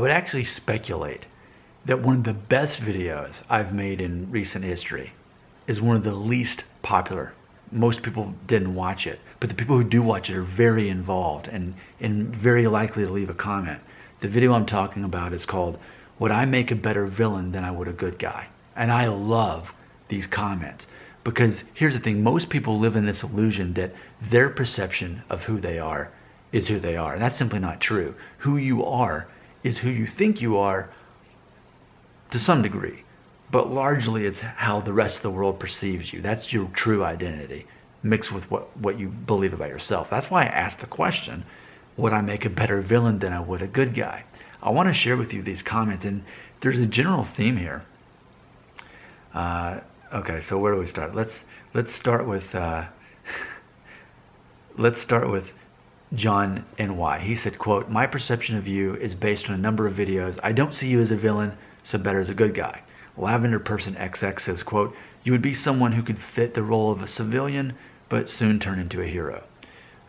would actually speculate that one of the best videos I've made in recent history is one of the least popular. Most people didn't watch it, but the people who do watch it are very involved and very likely to leave a comment. The video I'm talking about is called "Would I Make a Better Villain Than I Would a Good Guy?" And I love these comments because here's the thing, most people live in this illusion that their perception of who they are is who they are. And that's simply not true. Who you are is who you think you are to some degree, but largely it's how the rest of the world perceives you. That's your true identity mixed with what you believe about yourself. That's why I asked the question, would I make a better villain than I would a good guy? I want to share with you these comments, and there's a general theme here. Okay, so where do we start? Let's start with John NY. He said, quote, "My perception of you is based on a number of videos. I don't see you as a villain, so better as a good guy." Lavender Person XX says, quote, "You would be someone who could fit the role of a civilian, but soon turn into a hero."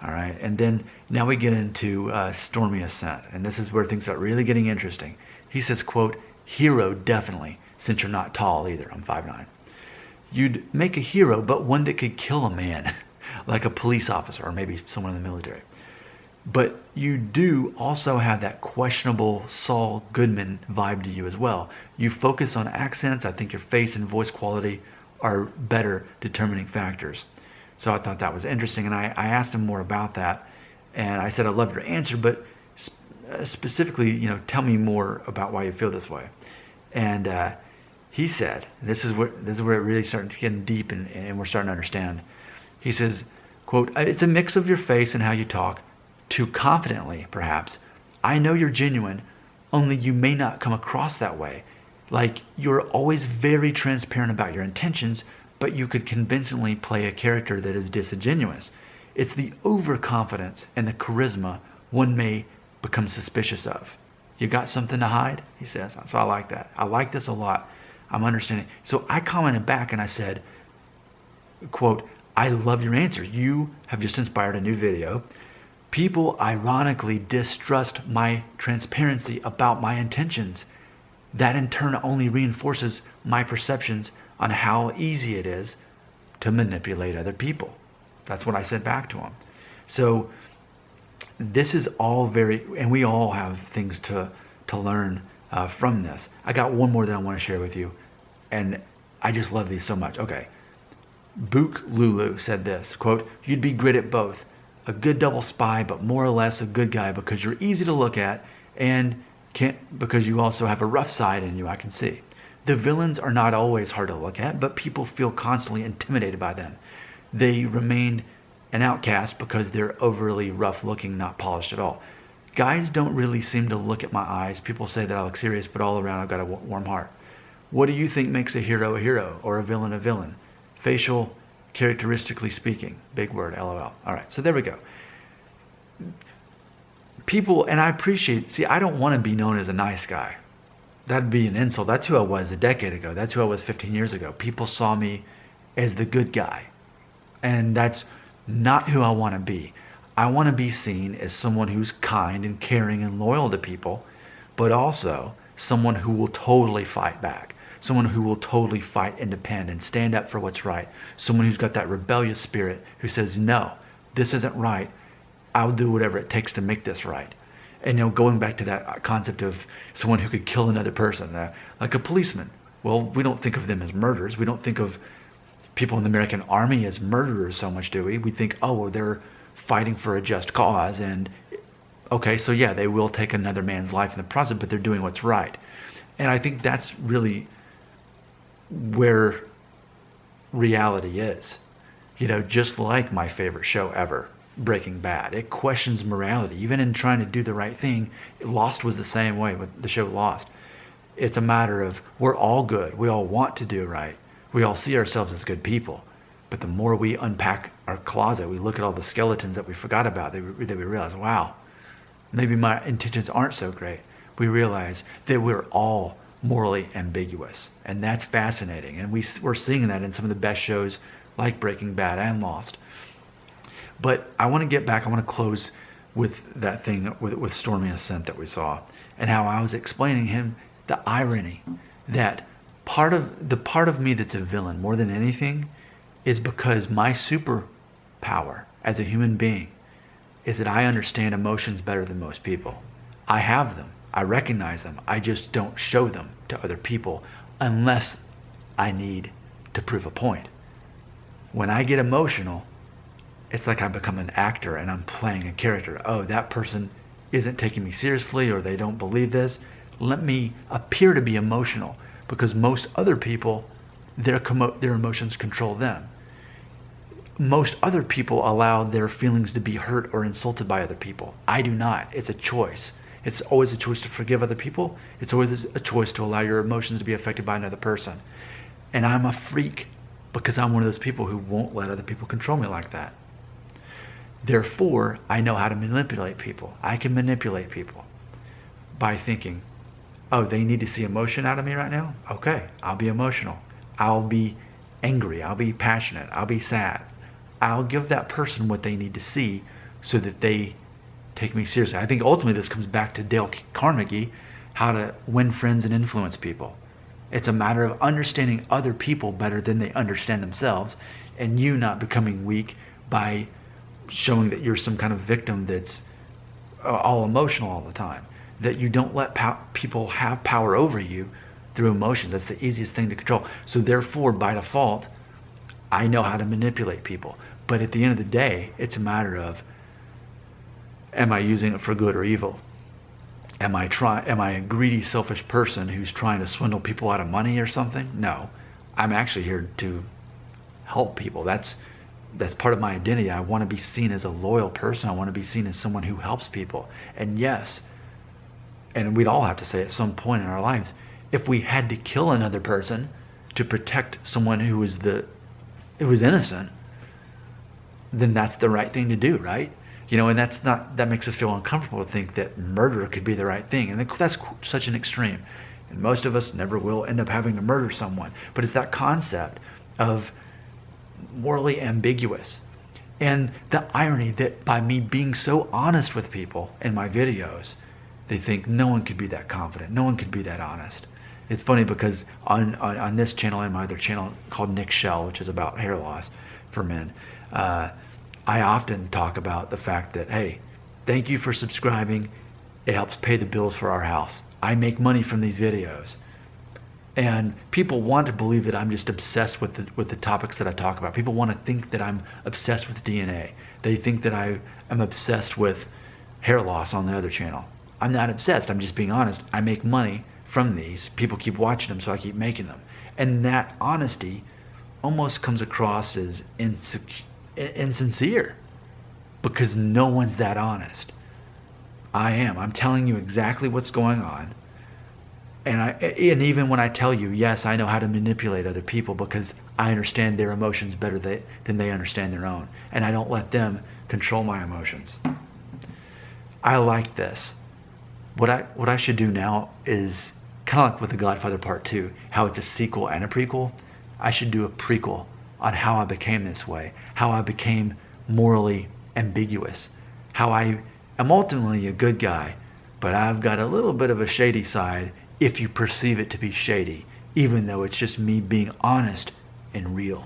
All right, and then now we get into Stormy Ascent, and this is where things start really getting interesting. He says, quote, "Hero definitely, since you're not tall either." I'm 5'9". "You'd make a hero, but one that could kill a man, like a police officer or maybe someone in the military. But you do also have that questionable Saul Goodman vibe to you as well. You focus on accents. I think your face and voice quality are better determining factors." So I thought that was interesting, and I asked him more about that, and I said, "I love your answer, but specifically, tell me more about why you feel this way." And he said, this is where it really starts getting deep, and we're starting to understand. He says, quote, "It's a mix of your face and how you talk, too confidently, perhaps. I know you're genuine, only you may not come across that way. Like you're always very transparent about your intentions, but you could convincingly play a character that is disingenuous. It's the overconfidence and the charisma one may become suspicious of. You got something to hide?" he says. So I like that. I like this a lot. I'm understanding. So I commented back and I said, quote, "I love your answer. You have just inspired a new video. People ironically distrust my transparency about my intentions. That in turn only reinforces my perceptions on how easy it is to manipulate other people." That's what I said back to him. So this is all and we all have things to learn from this. I got one more that I want to share with you, and I just love these so much. Okay. Book Lulu said this, quote, "You'd be great at both. A good double spy, but more or less a good guy because you're easy to look at and because you also have a rough side in you, I can see. The villains are not always hard to look at, but people feel constantly intimidated by them. They remain an outcast because they're overly rough looking, not polished at all. Guys don't really seem to look at my eyes. People say that I look serious, but all around I've got a warm heart. What do you think makes a hero or a villain a villain? Facial, characteristically speaking." Big word, LOL. All right, so there we go. People, and I appreciate, see, I don't want to be known as a nice guy. That'd be an insult. That's who I was a decade ago. That's who I was 15 years ago. People saw me as the good guy. And that's not who I want to be. I want to be seen as someone who's kind and caring and loyal to people, but also someone who will totally fight back. Someone who will totally fight and defend and stand up for what's right. Someone who's got that rebellious spirit who says, "No, this isn't right. I'll do whatever it takes to make this right." And going back to that concept of someone who could kill another person, like a policeman. Well, we don't think of them as murderers. We don't think of people in the American Army as murderers so much, do we? We think, oh, well, they're fighting for a just cause, and okay, so yeah, they will take another man's life in the process, but they're doing what's right. And I think that's really where reality is. Just like my favorite show ever, Breaking Bad, it questions morality. Even in trying to do the right thing, Lost was the same way with the show Lost. It's a matter of we're all good. We all want to do right. We all see ourselves as good people. But the more we unpack our closet, we look at all the skeletons that we forgot about, that we realize, wow, maybe my intentions aren't so great. We realize that we're all morally ambiguous. And that's fascinating. And we're seeing that in some of the best shows like Breaking Bad and Lost. But I want to get back, I want to close with that thing with Stormy Ascent that we saw. and how I was explaining him the irony that part of me that's a villain more than anything is because my superpower as a human being is that I understand emotions better than most people. I have them. I recognize them. I just don't show them to other people unless I need to prove a point. When I get emotional, it's like I become an actor and I'm playing a character. Oh, that person isn't taking me seriously, or they don't believe this. Let me appear to be emotional, because most other people, their emotions control them. Most other people allow their feelings to be hurt or insulted by other people. I do not. It's a choice. It's always a choice to forgive other people. It's always a choice to allow your emotions to be affected by another person. And I'm a freak because I'm one of those people who won't let other people control me like that. Therefore, I know how to manipulate people. I can manipulate people by thinking, oh, they need to see emotion out of me right now? Okay, I'll be emotional. I'll be angry. I'll be passionate. I'll be sad. I'll give that person what they need to see so that they take me seriously. I think ultimately this comes back to Dale Carnegie, how to win friends and influence people. It's a matter of understanding other people better than they understand themselves, and you not becoming weak by showing that you're some kind of victim that's all emotional all the time. That you don't let people have power over you through emotion. That's the easiest thing to control. So therefore, by default, I know how to manipulate people. But at the end of the day, it's a matter of, am I using it for good or evil? Am I a greedy, selfish person who's trying to swindle people out of money or something? No, I'm actually here to help people. That's part of my identity. I want to be seen as a loyal person. I want to be seen as someone who helps people. And yes, and we'd all have to say at some point in our lives, if we had to kill another person to protect someone who was innocent, then that's the right thing to do, right? And that makes us feel uncomfortable to think that murder could be the right thing. And that's such an extreme. And most of us never will end up having to murder someone. But it's that concept of morally ambiguous. And the irony that by me being so honest with people in my videos, they think no one could be that confident. No one could be that honest. It's funny because on this channel and my other channel called Nick Shell, which is about hair loss for men, I often talk about the fact that, hey, thank you for subscribing. It helps pay the bills for our house. I make money from these videos. And people want to believe that I'm just obsessed with the topics that I talk about. People want to think that I'm obsessed with DNA. They think that I am obsessed with hair loss on the other channel. I'm not obsessed. I'm just being honest. I make money from these. People keep watching them, so I keep making them. And that honesty almost comes across as insincere because no one's that honest. I am. I'm telling you exactly what's going on. And even when I tell you, yes, I know how to manipulate other people because I understand their emotions better than they understand their own. And I don't let them control my emotions. I like this. What I should do now is kind of like with The Godfather Part 2, how it's a sequel and a prequel. I should do a prequel on how I became this way, how I became morally ambiguous, how I am ultimately a good guy, but I've got a little bit of a shady side if you perceive it to be shady, even though it's just me being honest and real.